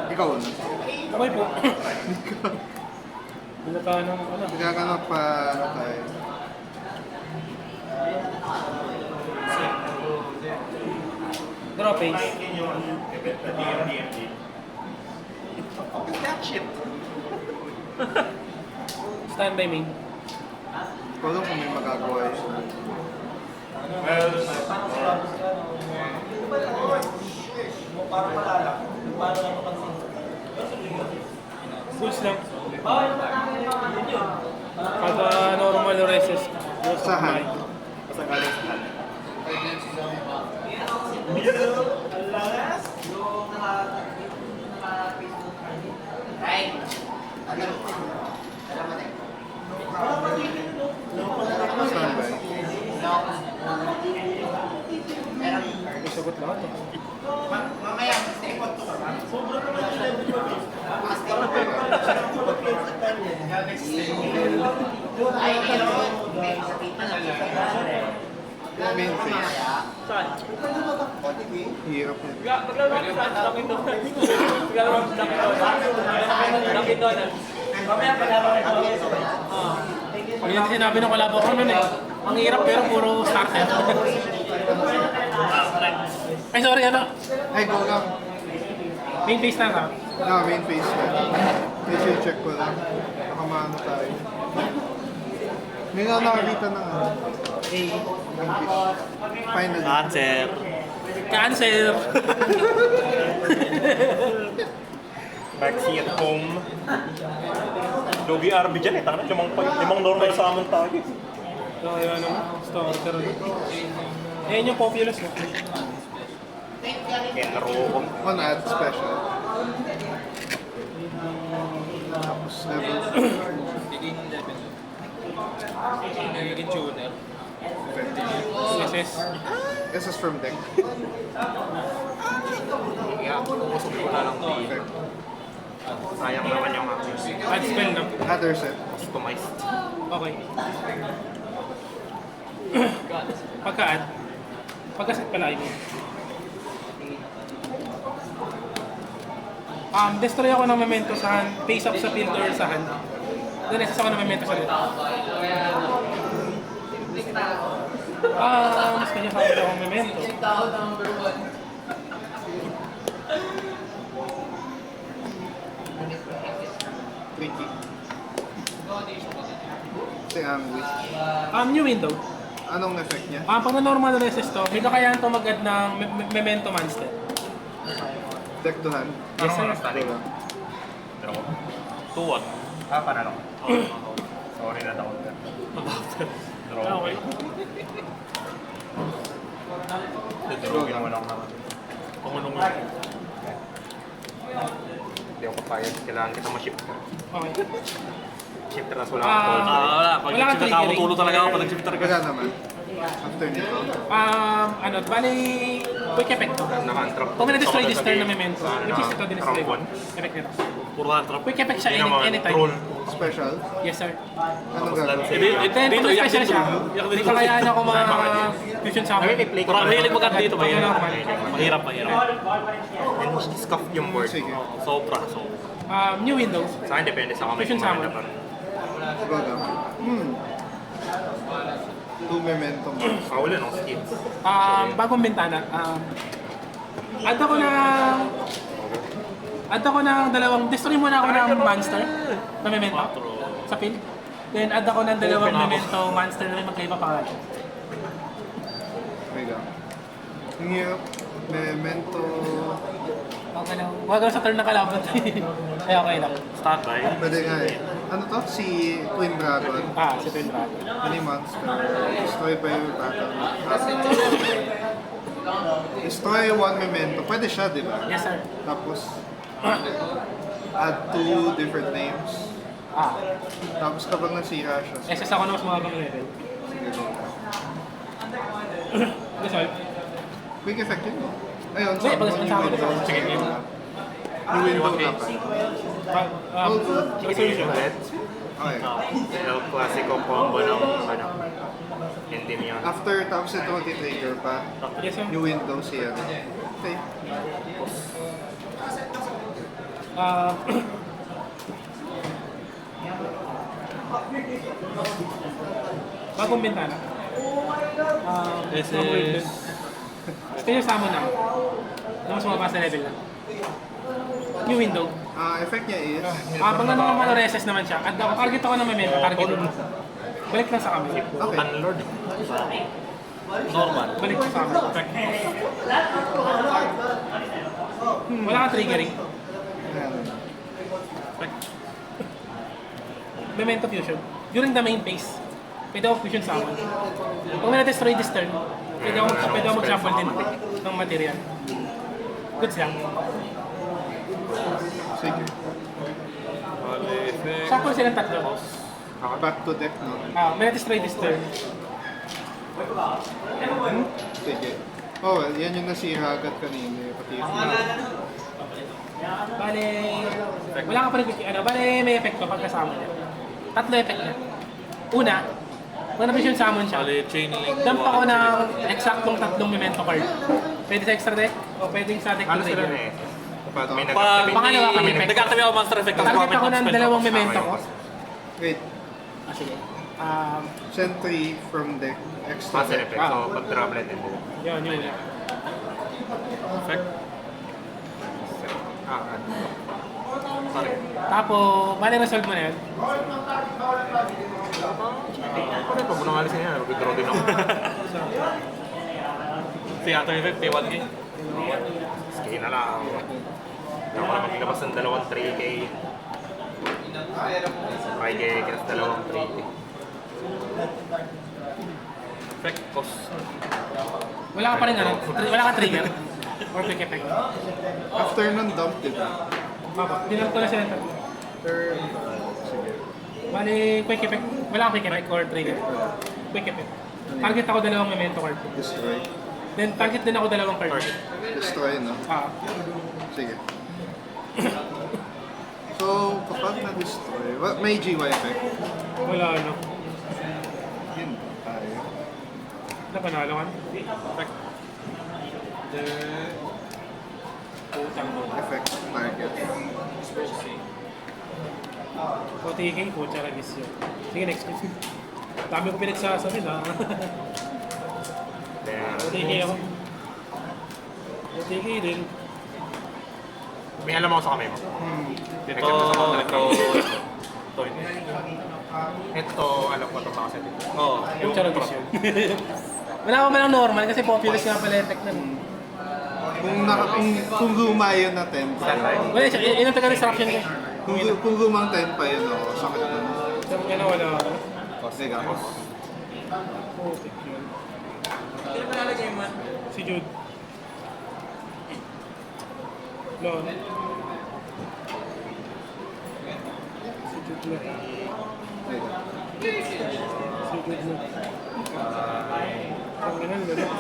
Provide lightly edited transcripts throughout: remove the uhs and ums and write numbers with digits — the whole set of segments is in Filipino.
Ikaw na. Okay po. Wala ka nang ano. Nagkakanap pa tayo. Draw face. Stand by main. Ikaw lang kung may magagawa yun. Pulse lang. Kada normal resist. Sa hand. Standby. Sagot lahat. Main face. Hirap yun. Pag yung sinabi ng kalabo ko nun eh. Ang hirap pero puro starter. Ay sorry ano. Ay, go lang. Main face na ka. No, main face na. Medyo check ko lang. Baka maano tayo. May nga nakakita ng ano. Finally. Cancer. Cancer. Vaccine at home. Logi RB dyan eh. Tanga na, limang normal sa amin tayo. So yun ano. Starter. Ayan yung populous mo. Kaya naro ko. On ad special. Tapos level. Nagiging tuner. SS. This is from deck. Yeah, pumusok ko na lang ito. Okay. Sayang naman yung aking Add spell no? Other set. customized. Okay. Pagka-add. Pagka-set pala yun. Destroy ako ng memento sa hand. Face up sa field or sa hand. Then access ako ng memento sa field. Mas kanya sa akin akong memento. Tricky. Si Angry. New window. Anong effect niya? Pag na normal resist to, may kakayahan to mag-add ng memento monster. Deck to hand. Yes sir. Wala. Pero, tuwag. Para lang. Sorry na daw. Draw. Okay. Dudurugin mo lang naman. Pumulong lang. Hindi ako papayag. Kailangan kita ma-shift. Okay. Shifter na wala akong call. Wala. Pag Wala kang triggering. talaga ako pag nag-shifter ka. Wala naman. After nito. Bali, quick effect to. Naka-untrap. Kung na-destroy this turn na memento, which is ito din Round destroy. one. Effect nito. Puro hantrap. Quick effect siya Hindi naman, anytime. troll. Special. Yes sir. Anong gagawin? Then, kung special siya, hindi kayaan ako fusion summon. Puro mahilig mag dito. Mahirap. Mahirap. And scuff yung board. Sige. Sobra. New window. Sa akin, depende sa kamay Fusion kung maganda summon. pa. Baga. Two memento mo. Wala no, skip. Bagong bintana. Add ako ng dalawang, destroy muna ako ng monster na memento sa field. Then add ako ng dalawang memento monster na may magkaiba pangalan. Wait lang. Ang hirap. Memento. Okay lang. Huwag lang sa turn ng kalaban. Ay, okay lang. Standby. Pwede nga eh. Ano to? Si Twin Dragon. Si Twin Dragon. Any monster. Destroy by your battle. Destroy one memento. Pwede siya, di ba? Yes, sir. Tapos, add two different names. Tapos kapag nasira siya, SS ako na mas mababang level. sige go. Yes, sir. Quick effect yun, no? Ayun, Wait, pag-sabi ko. yung Sige, window. game. Yung window na pa. Resolution. Okay. El Clasico combo ng Endymion. After tapos ito mag-trigger pa. Yes, sir. Yung window siya. Okay. Ah, bagong bintana. This Bagong is... Kaya summon na. Na mas mababa sa level lang. New window. Effect niya is... Pag mga reses naman siya, target ako ng memento, target mo. Balik lang sa kami. Okay. Unlord. Normal. Balik lang sa kami. Wala kang triggering. Ayan. Memento fusion. During the main phase, pwede ako fusion summon. Kung may na-destroy this turn, pwede ako mag-shuffle din ng material. Goods lang. Sige. Shuffle silang tatlo. Back to deck, no? May na-destroy this turn. Sige. Oh, well, yan yung nasira agad kanina. Pati yung... Bale, wala ka pa rin, bale may epekto pagkasama niya. Tatlo effect niya. Una, kung na-vision summon siya, Bali, chain link. dump ako ng eksaktong tatlong memento card. Pwede sa extra deck o pwedeng sa deck to Ano sila trigger. na eh? Paano? May Pag Pangalawa kami, nag-activate ako monster effect, tapos Target comment ako ng ng spell dalawang ko. memento ko. Wait. Sige. Sentry from deck. Extra Master deck. effect. So, pag droplet din. Yun. Effect. Sorry. Tapos, bale resolve mo na yun. Pag mo nang alisin yan, mag-withdraw din ako. Si after effect, pay 1K. Sige na lang. Hindi ako na maglabas ng dalawang 3K. 5K, kinas dalawang 3K. Effect, cost. Wala ka pa rin wala ka trigger. Or quick effect. After nun dump, diba? Dinam ko na sila tatlo. Sige. Bale, quick effect. Wala kang quick effect or trigger. Quick effect. Target ako dalawang memento card. Destroy. Then target din ako dalawang card. Destroy, no? Sige. So, kapag na-destroy, may GY effect. Wala ano. Yun tayo. Napanalo ka? Effect. Putang mo. Effect target. OTK, pucha ragis yun. Sige, next. Dami ko pinagsasabi na. OTK ako. OTK din. May alam ako sa kamay mo. Ito, ito. Ito, alam ko itong nakaset dito. Oo. Pucha ragis yun. Wala ko man ang normal kasi populous nga pala effect na. Kung guma yun na 10 pa. Wala siya, yun ang taga-disruption ko. Kung gumang 10 pa yun, sakit na. Sabi nga na wala ako. Sige, Putik yun. Si Jude. Lon. Si Jude na. Si Jude na. Ang ganun, gano'n.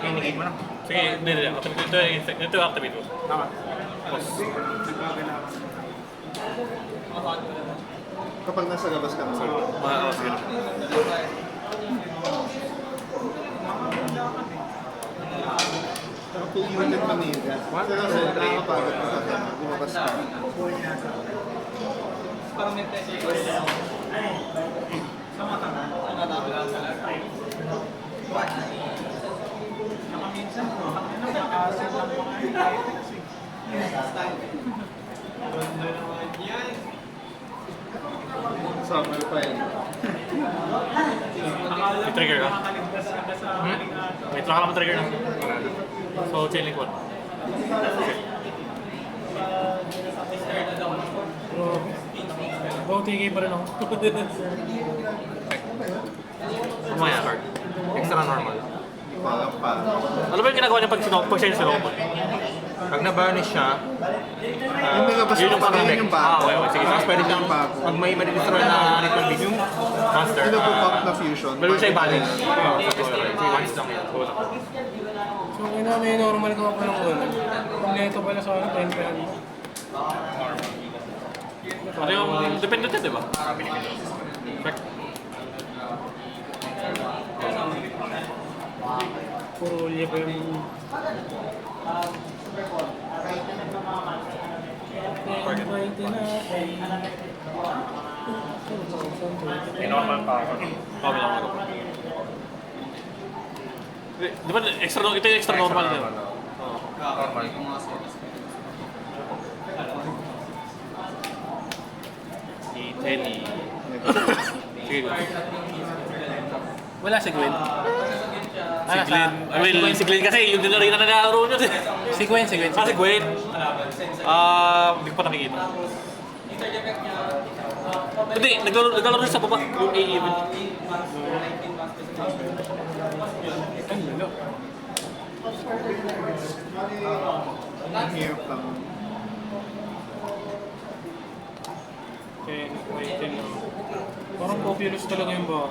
Hinigay mo na. Sige, hindi. Ito yung activate mo. Tama. Cost. Kapag nasa labas ka na. Sige. Full unit manila. Pero kasi nakakapagod ka sa lumabas ka. Summer pa yan. May trigger ka? Wait lang ka naman trigger na. So, chain link 1. OTK pa rin ako. Mamaya card. Extra normal. Walang pa. Ano ba yung ginagawa niya pag siya yung sinoko? Pag na-banish siya, Yung nilabas yun mo yung pa rin pang-deck. yung bago. Okay. Sige, tapos pwede siyang, bago. pag may ma-destroy na ritual beast monster, Pinapupop na fusion. Meron siya i-balance. destroy. Once lang yan. So, Kung ina may normal ko pa ng ulan. Kompleto pala sa ano, 10 pesos. Ano yung depende din, di ba? Correct. Puro ulya pa yung... May normal pa ako. Kami lang ako. Di ba extra, ito yung extra normal din? Normal. Si Tenny. Sige. Wala si Gwen. Si Glenn. Well, si Glenn kasi yung dinari na nalaro nyo. Si Gwen, si Gwen. Ah, si Gwen. Hindi ko pa nakikita. Hindi, naglalaro rin sa baba. Yung A-event. Ang hirap lang. Parang populous talaga yung ba?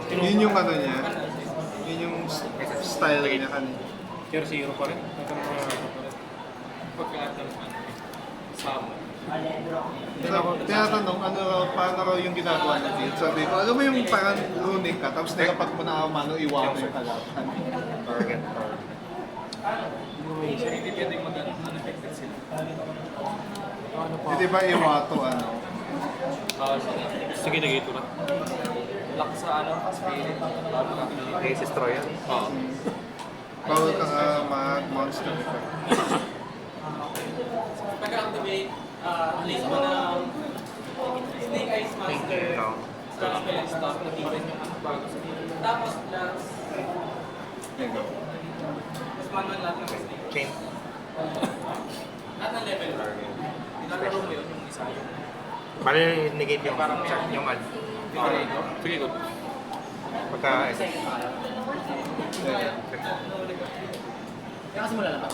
Yun yung ano niya. Yun yung style niya kanina. Tier 0 pa rin. Tinatanong, ano raw, paano raw yung ginagawa natin? Sabi ko, alam mo yung parang runic ka, tapos nilapag mo na mano, iwapo yung kalaban. Target. Hindi ba iwato, ano? Sige, nag-8 ko na. Ace Destroy yan. Oo. Bawal ka nga mag-monster effect. Pag-activate, release mo ng Snake Eyes Master. No. Spell stop na defense yung bago sa team. Tapos plus, There you go. mas manual lahat ng snake. Chain. Lahat ng level. Nilalaro mo yun, yung isa yung Bali, negate yung ad. Sige, good. Pagka Kaya kasi malalabas.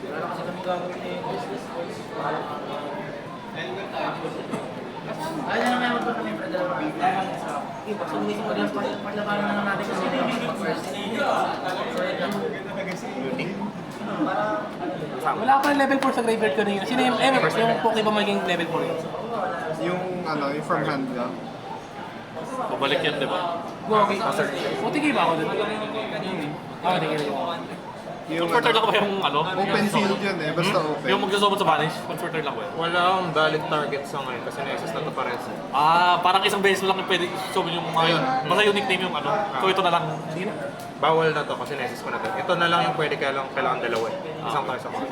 Wala kasi kami gagawin ni ay, na naman magpapalala kami para dalawa. So, mismo lang paglabanan na natin kasi yung first. Wala pa rin level 4 sa graveyard kanina. Sino yung yung Poké ba maging level 4 yun? Yung ano, yung from hand lang. Pabalik yan, di ba? Gogi. O, tigay ba ako dun? Oo, tigay rin. Yung Converter lang ano, ba yung ano? open field yun eh, basta open. Yung magsasobot sa banish, converter lang ba yun? wala akong valid target sa ngayon kasi na-access na ito pares. Parang isang beses mo lang pwede isobot yung mga yun. Basta yung nickname yung ano. So ito na lang. Bawal na to kasi na-access ko na to. Ito na lang yung pwede kailangan dalawa eh. Isang tayo sa mga.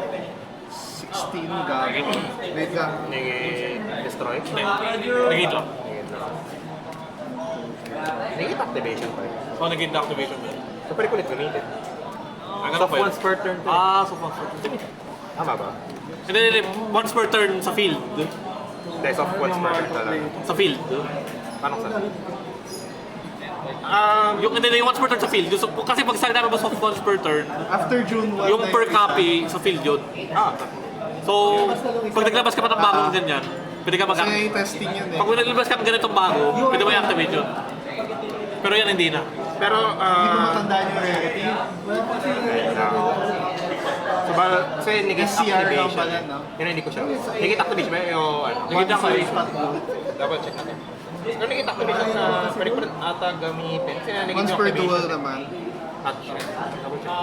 16 gago. Wait lang. Destroy? Hindi. Nag-hit lang. Negate activation pa rin. So nag-hit na activation mo. So pwede ko ulit gamitin. Ang So ano pa yun? once per turn to. So once per turn. Tama ba? Hindi. Once per turn sa field. Hindi, so once per turn talaga. Sa field. Paano sa? Yung once per turn sa field. Kasi pag sabi namin sa once per turn, After June 1, yung per copy sa field yun. So, pag naglabas ka pa ng bagong ganyan, pwede ka Kasi testing yun eh. Pag naglabas ka ng ganitong bago, pwede mo i-activate yun. Pero yan hindi na. Pero, Hindi ko matandaan yung rarity. so kasi negate SCR lang activation. pala, no? Yun hindi ko siya. Negate activation ba? Yung ano? Negate activation. Double check natin. Yung negate activation na pwede ko rin ata gamitin. Kasi negate Once per activation. duel naman. At siya. Double check.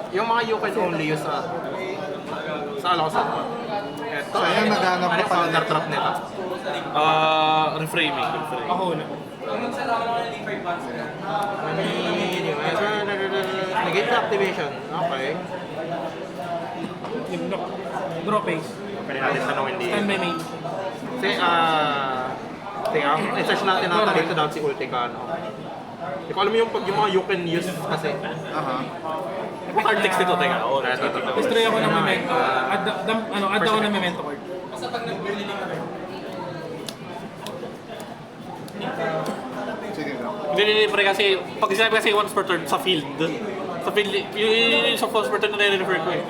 Yung mga you can only use sa alam ko sa eto. Sayang, naghanap Ano pa yung pala counter nito. trap nito? Reframing. Ako na. Negate activation. Okay. Yung lock. Draw phase. Pwede natin tanongin di. Stand by main. Kasi, teka, i-search natin ang dito down si Ulticano. Hindi ko alam yung pag yung mga you can use kasi. Aha. Yung card text nito, teka. Destroy ako ng memento. Add ako ng memento card. Sige lang. Hindi, pre kasi, pag sinabi kasi once per turn sa field, yung sa once per turn na nire-refer ko eh.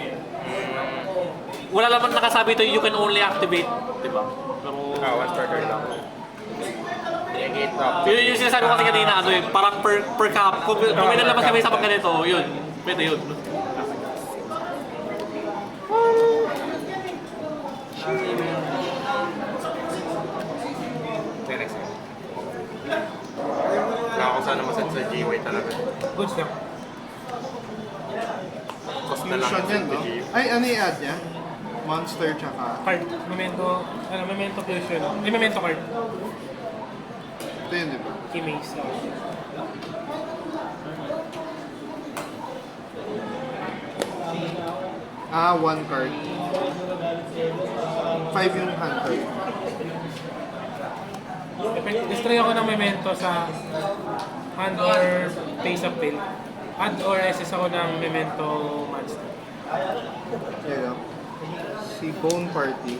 wala naman nakasabi ito, you can only activate, di ba? Pero, One starter lang. yun yung sinasabi ko kasi kanina, ano eh, parang per cap, kung may nalabas kami sa pag ganito, yun, pwede yun. Okay, next. Wala ako sana maset sa G-Way talaga. Goods lang. Cost na lang Fusion yan, sa no? G-Way. Ay, ano i-add niya? Monster tsaka... Card. Memento fusion. Memento card. Ito yun, di ba? Keymaze. One card. 5 yung hand card. Destroy ako ng memento sa hand or face of bill. Add or SS ako ng memento monster. Yan lang. Si Bone Party.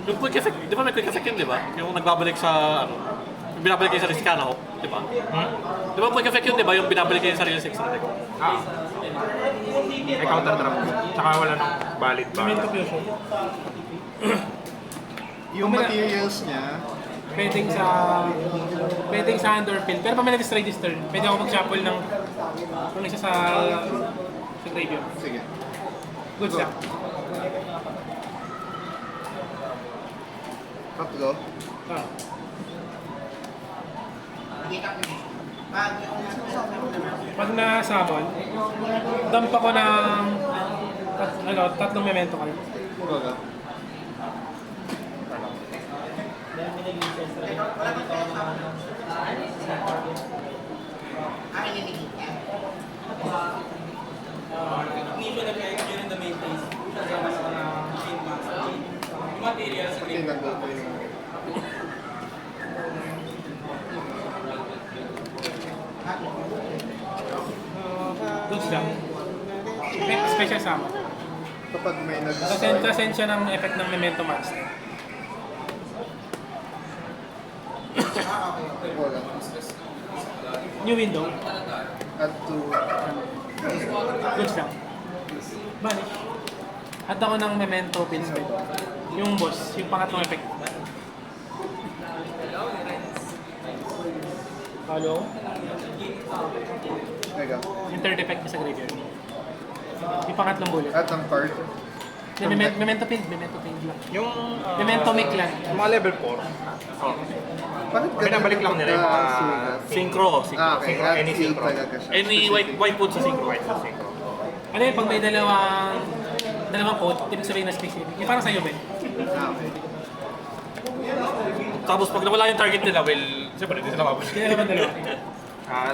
Yung quick effect, di ba may quick effect yun, di ba? Yung nagbabalik sa, ano, yung binabalik kayo sa Riscano, di ba? Di ba quick effect yun, di ba? Yung binabalik kayo sa Real 6 na deck. May counter drop. Tsaka wala nang valid ba? Memento fusion. Yung materials niya, Pwedeng sa hand or pill. Pero pag may na-destroy this turn, pwede ako mag-shuffle ng isa sa graveyard. sige. Good stuff. Tatlo. Ah. Pag na-summon, dump ako ng tatlong memento card. Wala. Okay, nag-go yung... Good stuff. Special summon. Kapag may nag-destroy. Kasend siya ng effect ng memento monster. Wala. New window. Add to... Good stuff. Banish. Add ako ng memento pin spell. Yung boss, yung pangatlong effect. Hello? Teka. Yung third effect niya sa graveyard. Yung pangatlong bullet. Add ng card. Memento pin lang. Yung Memento mic lang. mga level 4. Oh. Bakit Binabalik lang nila yung mga Synchro. Okay, synchro, add any field synchro. talaga siya. Any white food sa synchro. White sa synchro. Ano yun, pag may dalawang code, ibig sabihin na specific. Yung parang sa'yo, Ben. Okay. Tapos pag nawala yung target nila, well, siyempre hindi sila mabalik. Kaya naman dalawa.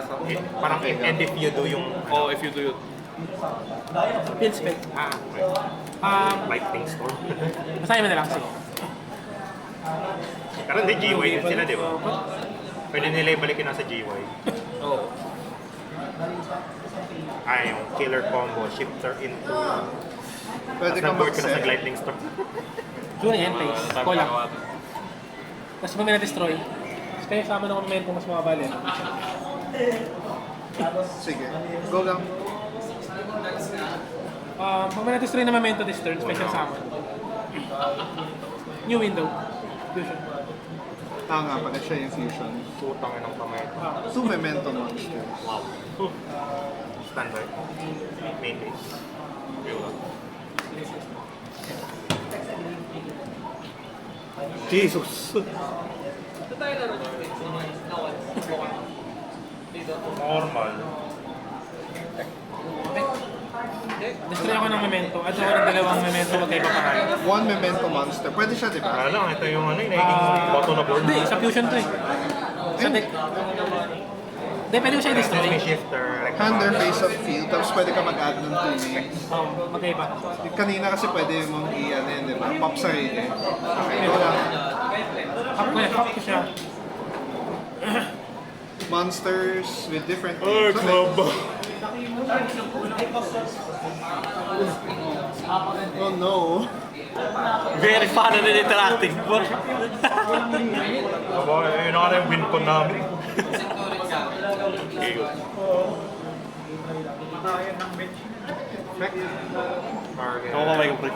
So, parang and if you do yung... Oh, if you do it. Field spell. Lightning storm. Basahin mo na lang. Sige. Pero hindi G-Way din sila, di ba? Pwede nila ibalikin na sa G-Way. Oh. Yung killer combo, shifter into... Pwede Tapos ka nag-work ka na sa mag-set. lightning storm. June end phase. Call lang. Tapos pag may na-destroy, kaya sama ng momento mas mababa. Sige. Go lang. Pag may na-destroy na momento this turn, special summon. New window. Fusion. Nga pala siya yung fusion. Putang ng kamay ito. 2 memento monsters. Wow. Standard. Main base. Jesus! Normal. Destroy ako ng memento. At ako ng dalawang memento magkaiba pa kayo. 1 memento monster. Pwede siya, di ba? Kaya lang, ito yung ano, yung nagiging bottom na board. Hindi, sa fusion to eh. Sa deck. Hindi, pwede mo siya i-destroy. May shifter, like Hander face of field, tapos pwede ka mag-add ng 2 names. Magkaiba. Kanina kasi pwede mong i-ano yun, di ba? Pop sarili. Okay, go lang. Up ko siya. Monsters with different Ay, names. club! Oh no. Very fun and interactive. Aba, yun na yung win ko namin. Effect. Target. Ako kamay ko, pre.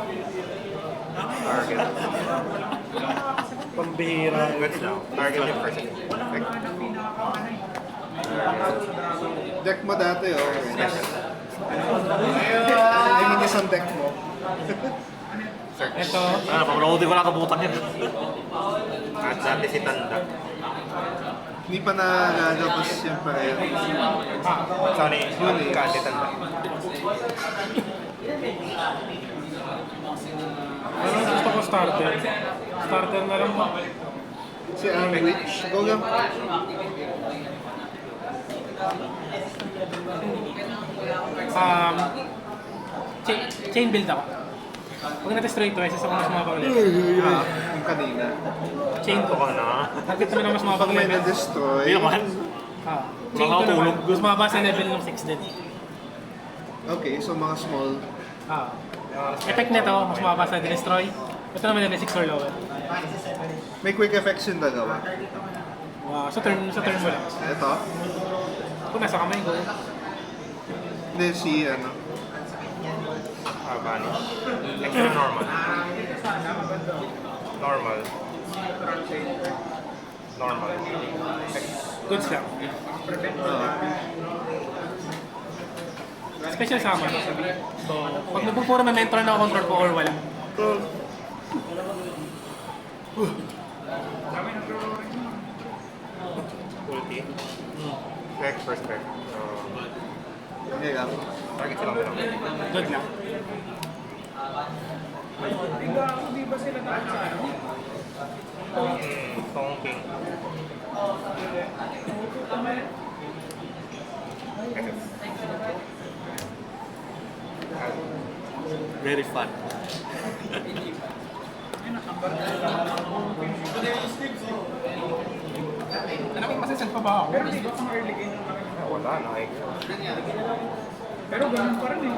Target. Pambihira. Goods now. Target yung first effect. Deck mo dati, oh. Special. Yung isang deck mo. Ito, Ano, pag-roadie ko lang kabutan yan. At dati si Tanda. Hindi pa nalalabas yung pareho. Sorry, Kante Tanda. ano gusto ko starter? Starter na lang. Si Anwich. Go lang. Chain build ako. Pag na-destroy ito, isa sa mas mababa ulit. Yung kanina. Chain Ito to. ka na. Target naman ang mas mababa Pag may level. na-destroy, Hindi naman. Chain Wala to akong naman. tulog. Mas mababa sa level ng 6 din. okay, so mga small. Effect nito, mas mababa sa destroy. Ito naman level 6 or lower. May quick effects yung dalawa. Wow, sa turn mo lang. Ito. Kung nasa kamay ko, Hindi si ano. Vanish. Extra normal. Normal. Normal. goods lang. Special summon. So, pag nagpupuro may mentor na control ko or wala. Ulti. Spec for spec. Okay lang. Target silang dalawa. Good lang. Tonking. Very fun. Ano may masasend pa ba ako? Wala na. Pero ganun pa rin eh.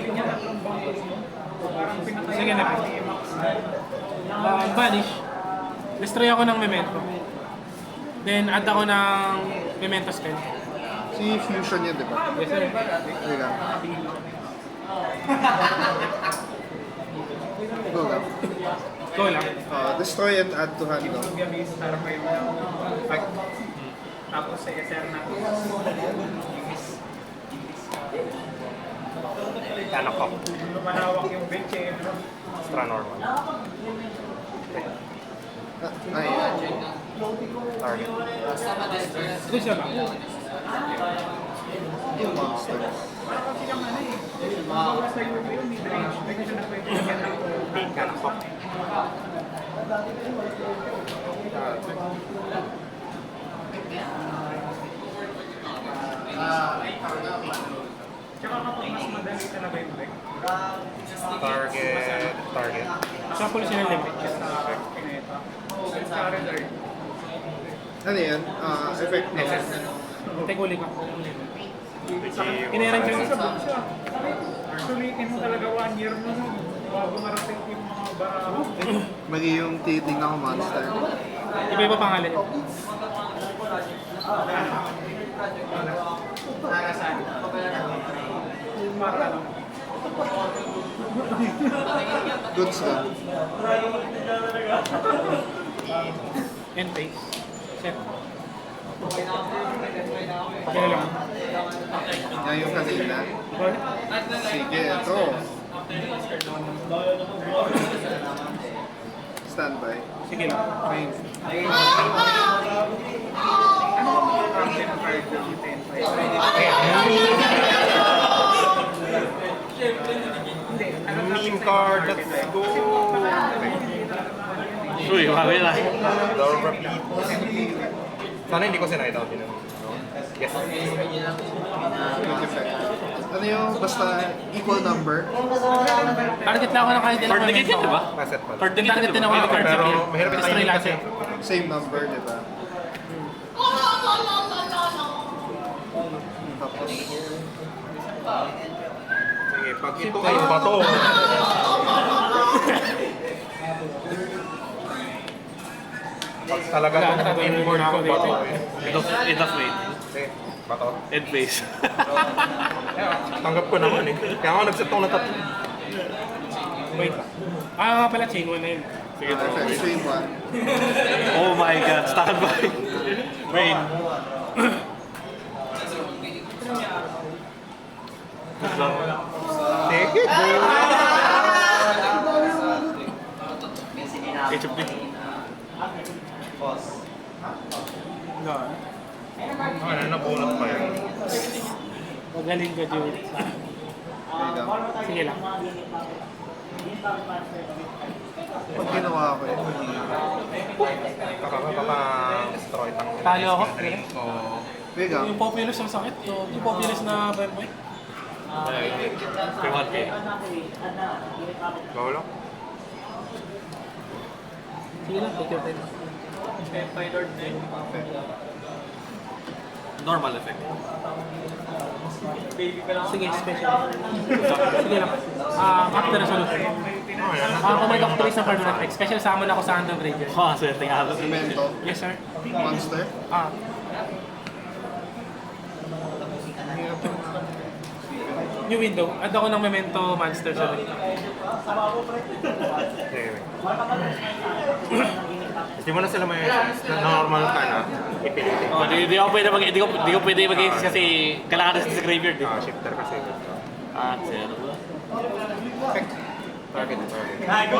Niya tatlong bangkos mo. Parang pinatay Sige na. Vanish. Destroy ako ng memento. Then add ako ng memento spell. Si Fusion yan, di ba? Yes sir. Okay lang. Go lang. Go lang. Destroy and add to hand. No? Gamis para kayo Effect. tapos sa SR na Anak ko. lumalawak yung bench eh. Extra normal. Ay, Target. Good siya ba? yung monster. Para kasi yung ano eh. Bawa sa UV yun, mid-range. Hindi siya na pwede yan ng Anak ko. Tsaka kapag mas madali talaga yung deck. Target. Target. Sample siya ng limit. Sa pineta. Current earth. Ano yan? Effect no? Take uli ka. Wiki. Inerang siya. Sa book siya. Sulitin mo talaga 1 year mo nun. Bago marating yung mga baraho. Mali yung titingnan ko monster. Iba-iba pangalan yun. Para saan? Para lang. Goods lang. End phase. Set. Kaya lang. Yan yung kanina. Sige, ito. Standby. Sige lang. Main. Ano ba mga content card yung 10-5? Hindi. Meme card. Let's go. Uy, mami na. Don't repeat. Sana hindi ko sinayad out yun. Yes. Quick effect. Ano yung basta equal number? Target lang ako ng kahit ilang Third negate yan, di ba? Asset pala. Third negate Target yan, din di ako ba? ng card Pero sa mahirap yung destroy timing lahat kasi. eh. Same number, di ba? Tapos, Sige, pag ito ay bato. Pag talaga Wala, itong natatayin mo inboard na ako ko bato dito. eh. Enough wait. Sige. Bato. End phase. Tanggap ko naman eh. Kaya nga nag-set ako ng tatlo. Wait lang. Ah, nga pala, chain 1 na yun. Sige, bro. Perfect. Chain 1. Oh my god, standby. Rain. Good luck. Sige, HFD. ano, nabunot pa yan. Magaling ka, Jude. Okay lang. Sige lang. Pag ginawa ko yun, Kakaka-destroy pang... Talo ako. Oo. wait lang. Yung populous ang sakit. Yung populous na bye-bye. Kay 1K. Go lang. Sige lang, take your time. Normal effect. Sige, special. Sige lang. After resolution. Kung may doctorates ng permanent effect, special summon ako sa Andong Graveyard. Oh, swerte nga. Memento. Yes, sir. Monster. New window. Add ako ng Memento Monster sa rin. Sige. Hindi mo na sila may na normal ka na. Ipilitin. Oh, di ako pwede di ko pwede mag-exist kasi kailangan na sa graveyard eh. Shifter kasi. Zero. Target. Ay,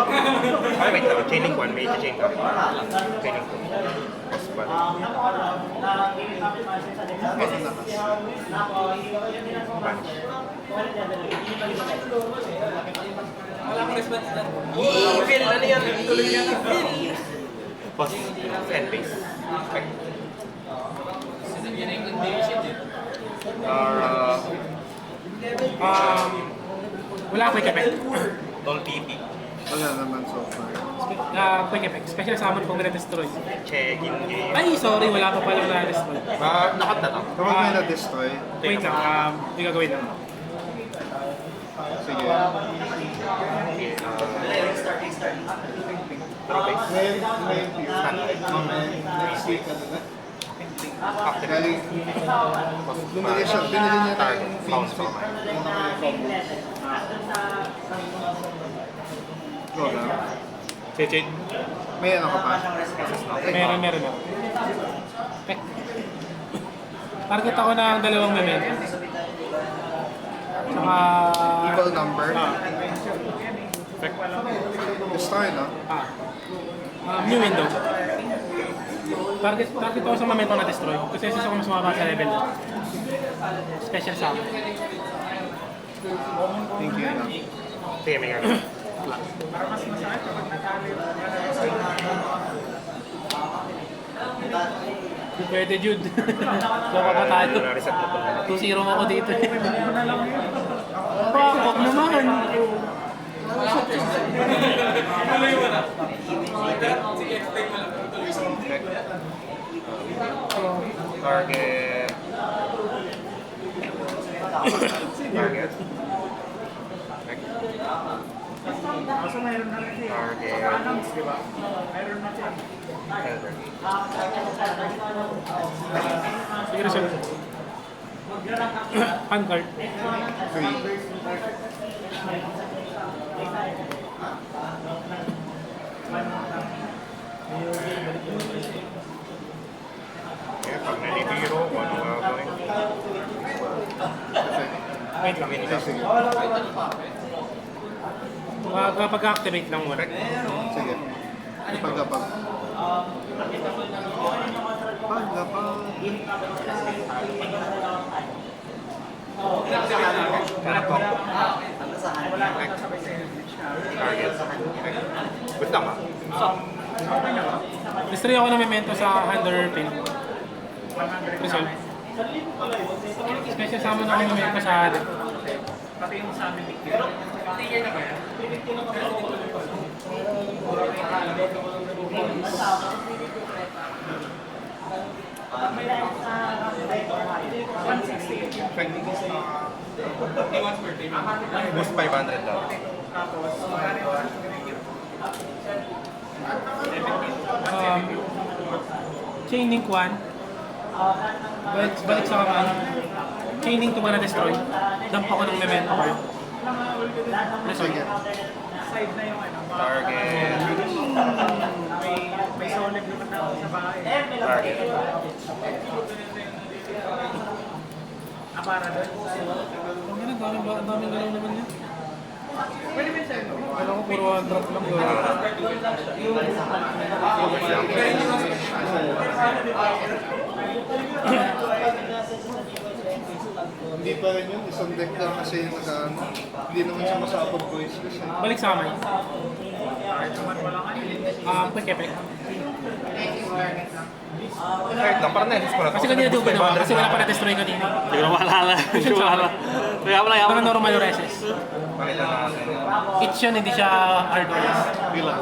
wait lang. Chaining 1. May chain ka. Chaining 2. Possible. Bunch. Boss. End base. Wala quick effect. Tol PP. Wala naman so far. Quick effect. Special summon kung na-destroy. Check in game. Ay, sorry. Wala pa pala na-destroy. Nakat na to. Kapag may na-destroy, Wait lang. May gagawin lang. sige. Okay. Draw base. May next week ano na? Active. Galing, bumili siya, binili niya na yung Bounce Phoenix pa Fit. Yung naman yung combo. Go lang. Check. May ano ka pa? Meron na. Pek. Target ako ng dalawang memento. Saka... Evil number. Destroy, no? New window. Target ako sa momento na destroy. Kasi isa ako mas mababa sa level. Special summon. Thank you. No? Sige, may gagawin. Pwede, Jude. Baka pa tayo. Reset mo to. 2-0 ako dito. Pakok naman. Target. Target. Kaso mayroon na rin siya. Target. Announce, di ba? Mayroon na siya. Elder. Sige, result. Uncard. 3. Okay, pag nalibiro, kung ano gagawin. Wait lang. Sige. Kapag-activate lang muna. Sige. Pagkapag. Target. Wait lang ah. Destroy ako ng memento sa Hunter Pin. Result. Special summon ako ng memento sa deck. Pati yung sa amin dikit. Tingin na ba yan? Boost 500 daw. Chain Link 1. Balik sa kamay. Chaining to mana destroy. Dump ako ng memento card. Sige. Side na yung ano. Target. May solid naman na ako sa bahay. Target. Para doon. Ang ina, daming galaw naman yan. Pwede ba sa'yo? Alam ko, puro one drop lang. Hindi pa rin yun, isang deck lang kasi yung nag-ano. Hindi naman siya masabog boys kasi. Balik sa kamay. Quick effect. Kahit lang, parang na-edit ko na to. Kasi kanina double naman, kasi wala pa na-destroy kanina. Hindi ko na maalala. Hindi ko maalala. Kaya mo Mga lang. normal reses. Palitan na natin. Itch yun, hindi siya hard OS. Bilang.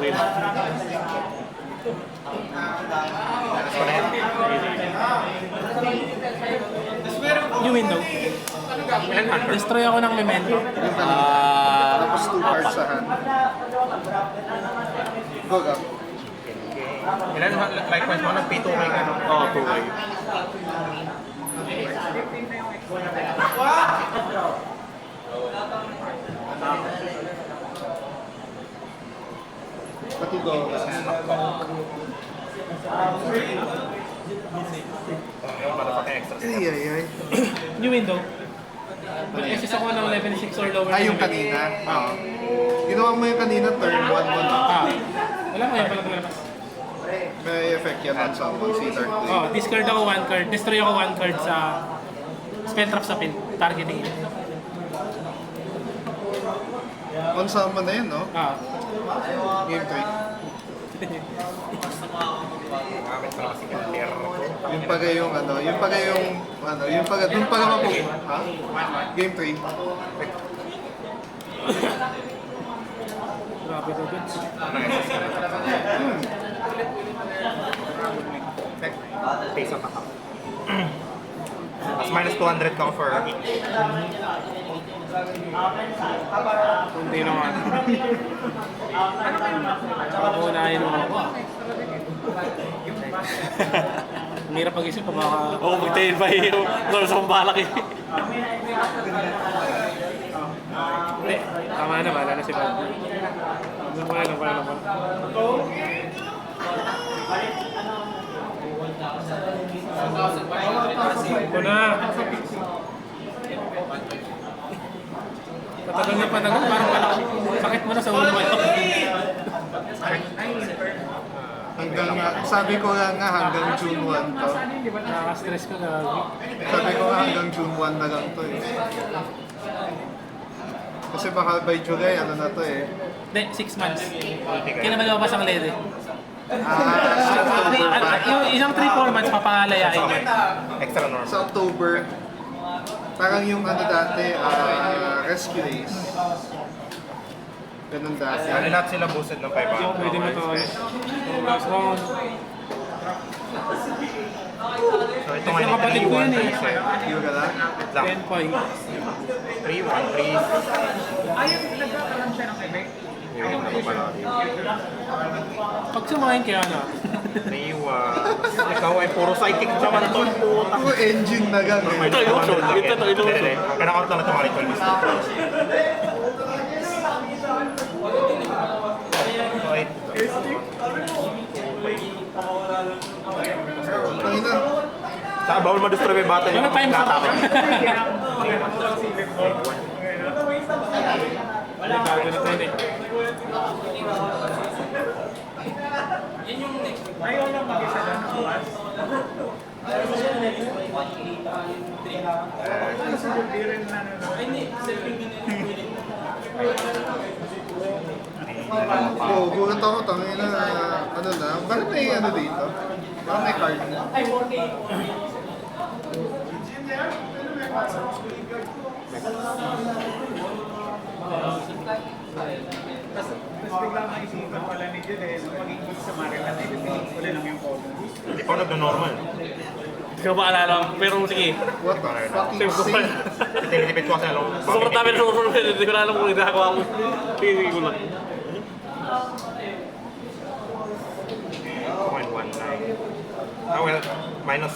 Tapos pa na yan. New window. Ilan hand first? Destroy ako ng memento. Yung kanina. Tapos 2 cards sa hand. Go, go. Ilan likewise mo nag-P2 kay ano? Oo, 2-way. Pati go. Yung motherfucking extra. Ay, ay, ay. New window. Mag-SS ako ng level 6 or lower. Ah, yung na kanina? Oo. Ginawa mo yung kanina, turn 1-1. Wala ko yan pala lumabas. May effect yan on someone, si Dark Blade. Oh, discard ako 1 card. Destroy ako 1 card sa spell trap sa pin. Targeting it. On someone na yun, no? Game 3. Gamit pa naman si Galer. Yung pagay yung ano, yung pagay yung ano, yung pagay, dun pala mapupunta. Ha? Game 3. Grabe to, dudes. Face of attack. Tapos minus 200 ka for each. Hindi naman. Papunahin mo ako. Ang hirap pag-isip pa baka... Oo, mag-tail ba yung laro sa pambalak eh. Hindi, tama na, wala na si Bob. Wala. Ito na. Patagal, parang wala. Sakit mo na sa ulo mo ito. Hanggang sabi ko nga hanggang June 1 to. Nakaka-stress ka gagi. Sabi ko nga hanggang June 1 na lang to eh. Kasi baka by July, ano na to eh. Hindi, 6 months. Kailan ba lumabas ang LED? Sa October pa. Yung isang 3-4 months papangalayain niya. Extra normal. Sa October, parang yung ano dati, Rescue Days. Ganun dati. Ano lahat sila boosted ng 500. Pwede mo ito. Last round. So ito Yung ngayon, kapatid ko yun eh. 3-1, 3-7. Yung gala. Lang. 10 points. 3-1, 3. Ayun, nagkakaroon siya ng effect. Yun, ako pala. Pag sumahin kaya na. 3-1. Ikaw ay puro psychic naman to. Puta. Puro engine na gang eh. Ito, illusion. Ito, illusion. Ang pinakount lang na tumali 12 is Tangina. Saka bawal ma-destroy may battle Ano time sa tatapin. Bago na 20. Ayaw lang mag-isa doon ng buwas. Hindi rin Oo, gulat ako, tangina. Ano na, bakit may ano dito? Bakit may card na? Tapos biglang naisipan pala ni Jun eh, magiging sa Marilat, eh, pinig ko lang yung common. Hindi pa nag-normal. Hindi ko maalala. Pero sige. What the fucking sake? Tinitipid ko kasi alam. Sobrang dami na sumunod. Hindi ko na alam kung ginagawa ko. Sige ko lang. 0.19. Ah well, minus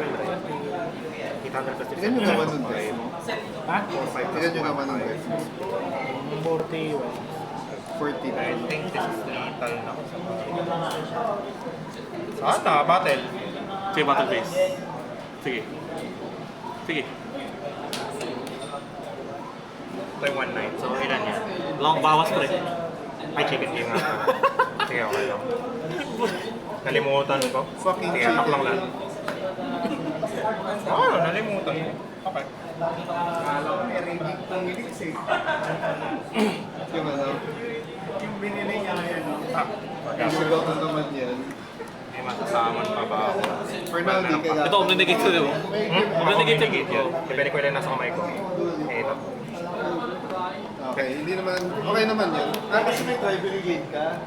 800 plus Tignan nyo naman nun guys. Ha? Tignan nyo naman nun guys. 40. 40. I think this is lethal na. Sana, battle. Sige, battle phase. Sige. Sige. Ito yung 1-9. So, ilan yan? Long bawas pre. Ay, chicken game nga. Sige, okay lang. Nalimutan ko. Fucking Sige, atak lang chicken. lang. Oo, nalimutan ko. Okay. Kala ko may rating pang Elix eh. Yung ano. Yung binili niya yan. Isigaw na naman yan. May masasaman pa ba ako? For now, di kailangan. Ito, omni-negate ko di ba? Omni-negate yun. Depende ko ilan nasa kamay ko. Eh, ito. Okay, hindi naman. Okay naman yun. Ah, kasi may rivalry game ka.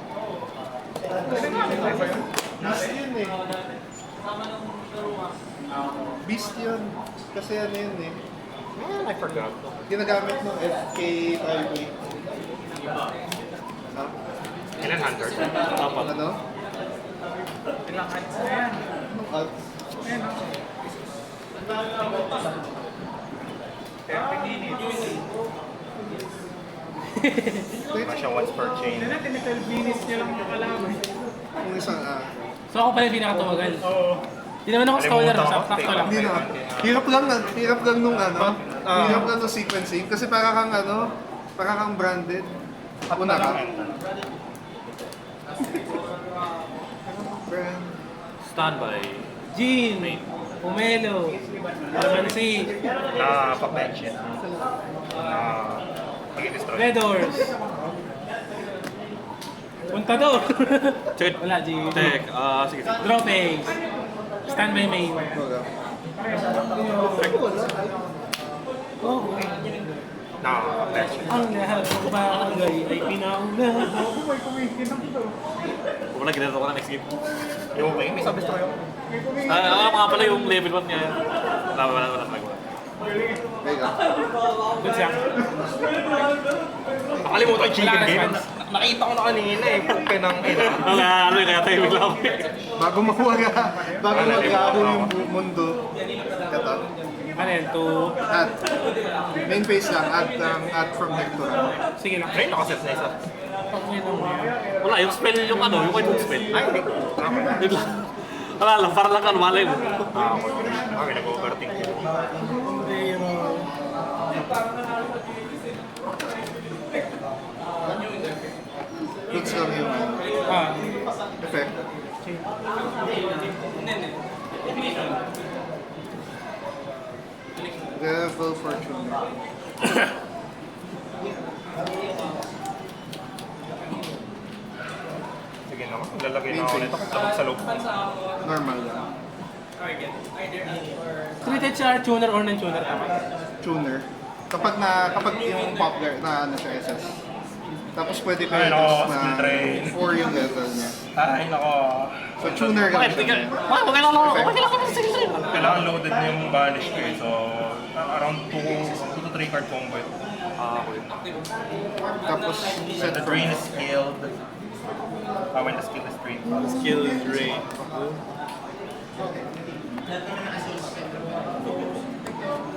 Beast yun eh. Beast yun. Kasi ano yun eh. I forgot. Ginagamit ng FK rivalry. Ha? Ilan hunters? Apat. Ano? Ilang ads na yan. Anong odds? Ayan o. 30 minutes. Wala siya once per chain. Hindi natin 12 minutes niya lang nakalaman. Yung isang So ako pala yung pinakatumagal. Oo. Hindi naman ako scholar, Nalimutan ko. sakto lang. Hindi na. Hirap lang nung ano. Hirap lang nung sequencing. Kasi para kang ano, para kang branded. Una ka. Brand. Standby. Jean, Pomelo, Almansi, Pa-pension. Mag-destroy. Red Horse, Puntador, Check. wala Jean, Check. Sige. Draw phase, Standby main. Wala. Oh, Pa-pension. ang lahat ng bagay ay pinauna. May kumikinang to. Kung wala, ginagawa ko na next game. Yung okay, may sub-destroy ako. Mga pala yung level 1 niya. Wala nagawa. Mega. Good siya. Nakalimutan yung chicken Wala game. response. Nakita ko na kanina eh. Puke ng ina. Ano yung kaya tayo bigla ako. Bago mag-ako yung mundo. Kata. Ano yan, to... Add. Main phase lang. Add from Hector. Sige lang. Ay, nakaset na isa. Okay lang yan. Wala, yung spell, yung ano, yung white spell. Ay, hindi. Yun lang. Wala lang, para lang ano, malay mo. Okay, nag-overthink yun. Goods lang yung Ah, effect. Devil Fortune. Sige naman, lalagay na ako nito. Labag sa loob. Normal lang. treated siya tuner or non-tuner, tama? Tuner. Kapag yung pop guard na ano siya SS. Tapos pwede Ay, kayo nako, na skill tray. 4 yung level niya. Ay, nako. So tuner lang Bakit? siya. Okay lang ako. Okay lang ako sa sige. Kailangan loaded na yung banish ko eh. So, around 2 to 3 card combo ito. Okay. Tapos set The from drain is skilled. When the skill is drained. Skill drain.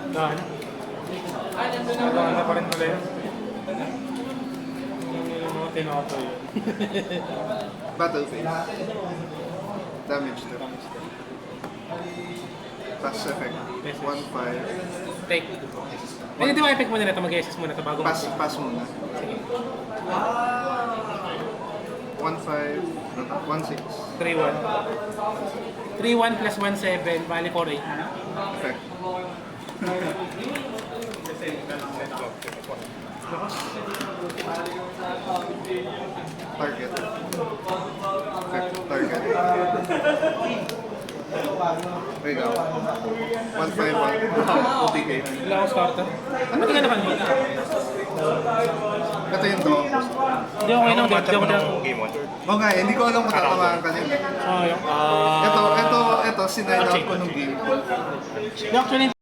Dahil. Nagana pa rin pala yun. Yung mga tinato yun. battle phase. Damage to. Pass effect. 1-5. Take. Pwede di ba effect mo na ito? Mag-SS muna ito bago Pass muna. 1-5. 1-6. 3-1. 3-1 plus 1-7, bali 4-8. Effect. Target. Effect. Target. There you go. 1-5-1. OTK. Wala akong starter. Ano ka naman mo? Ito yung draw. Hindi ako kayo Match hindi up ako mo dyan. ng game 1. Okay, hindi ko alam kung tatamaan ka nila. Sayang. Ito, sinine out ko nung game ko. Hindi, actually,